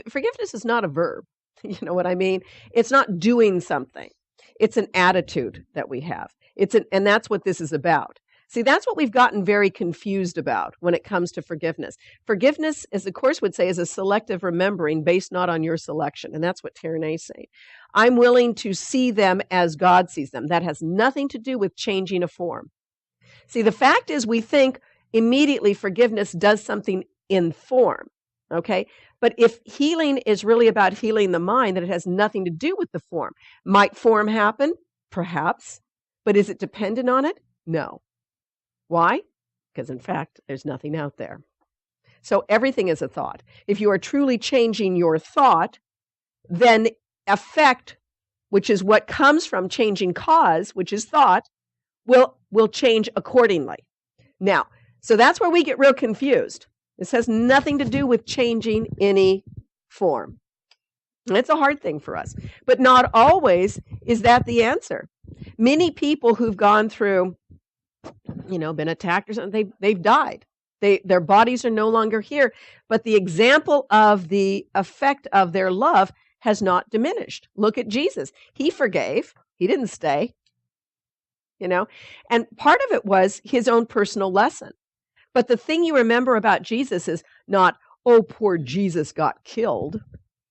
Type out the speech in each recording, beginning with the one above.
forgiveness is not a verb. You know what I mean? It's not doing something. It's an attitude that we have. And that's what this is about. See, that's what we've gotten very confused about when it comes to forgiveness. Forgiveness, as the Course would say, is a selective remembering based not on your selection. And that's what Tyranny is saying. I'm willing to see them as God sees them. That has nothing to do with changing a form. See, the fact is we think immediately forgiveness does something in form, okay? But if healing is really about healing the mind, then it has nothing to do with the form. Might form happen? Perhaps. But is it dependent on it? No. Why? Because in fact, there's nothing out there. So everything is a thought. If you are truly changing your thought, then effect, which is what comes from changing cause, which is thought, will change accordingly. Now, so that's where we get real confused. This has nothing to do with changing any form. And it's a hard thing for us. But not always is that the answer. Many people who've gone through, been attacked or something, they've died. Their bodies are no longer here. But the example of the effect of their love has not diminished. Look at Jesus. He forgave. He didn't stay. And part of it was his own personal lesson. But the thing you remember about Jesus is not, oh, poor Jesus got killed.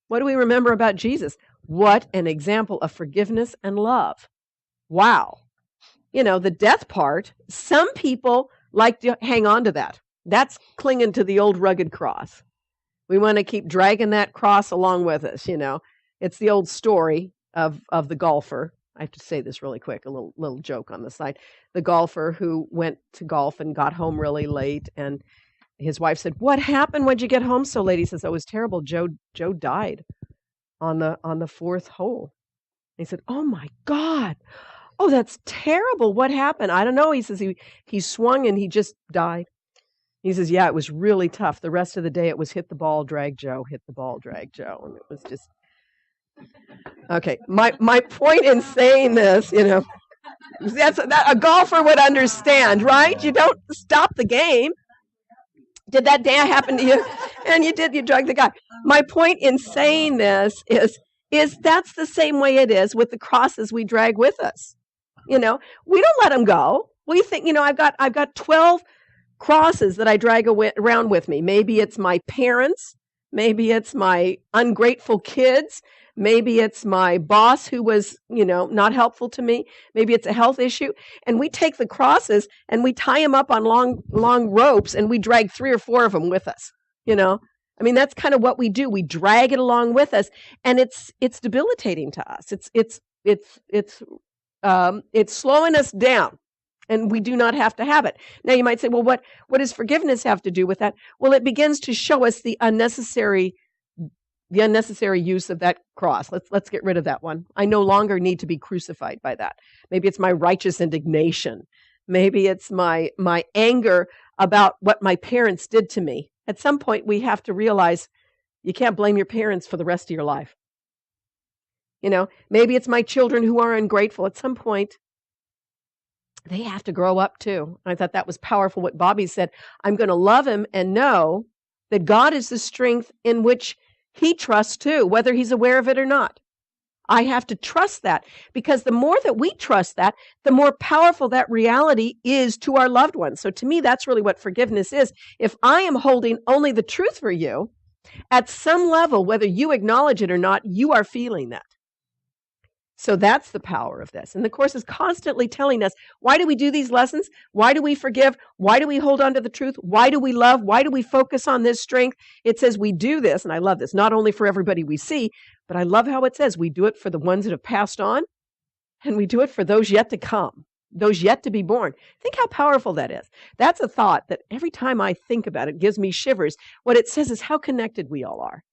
What do we remember about Jesus? What an example of forgiveness and love. Wow. The death part, some people like to hang on to that. That's clinging to the old rugged cross. We want to keep dragging that cross along with us, It's the old story of the golfer. I have to say this really quick, a little joke on the side. The golfer who went to golf and got home really late, and his wife said, "What happened? When'd you get home so late?" He says, "Oh, it was terrible. Joe died on the fourth hole." And he said, "Oh my God. Oh, that's terrible. What happened?" "I don't know." He says, he swung and he just died. He says, "Yeah, it was really tough. The rest of the day it was hit the ball, drag Joe, hit the ball, drag Joe." And it was just okay. My point in saying this, that's that a golfer would understand, right? You don't stop the game. Did that day happen to you? And you drug the guy. My point in saying this is that's the same way it is with the crosses we drag with us. We don't let them go. We think, I've got 12 crosses that I drag around with me. Maybe it's my parents. Maybe it's my ungrateful kids. Maybe it's my boss who was, not helpful to me. Maybe it's a health issue. And we take the crosses and we tie them up on long ropes and we drag 3 or 4 of them with us. That's kind of what we do. We drag it along with us, and it's debilitating to us. It's slowing us down, and we do not have to have it. Now you might say, well, what does forgiveness have to do with that? Well, it begins to show us the unnecessary use of that cross. Let's get rid of that one. I no longer need to be crucified by that. Maybe it's my righteous indignation. Maybe it's my anger about what my parents did to me. At some point, we have to realize you can't blame your parents for the rest of your life. Maybe it's my children who are ungrateful. At some point, they have to grow up too. I thought that was powerful what Bobby said. I'm going to love him and know that God is the strength in which he trusts too, whether he's aware of it or not. I have to trust that, because the more that we trust that, the more powerful that reality is to our loved ones. So to me, that's really what forgiveness is. If I am holding only the truth for you, at some level, whether you acknowledge it or not, you are feeling that. So that's the power of this. And the Course is constantly telling us, why do we do these lessons? Why do we forgive? Why do we hold on to the truth? Why do we love? Why do we focus on this strength? It says we do this, and I love this, not only for everybody we see, but I love how it says we do it for the ones that have passed on, and we do it for those yet to come, those yet to be born. Think how powerful that is. That's a thought that every time I think about it gives me shivers. What it says is how connected we all are.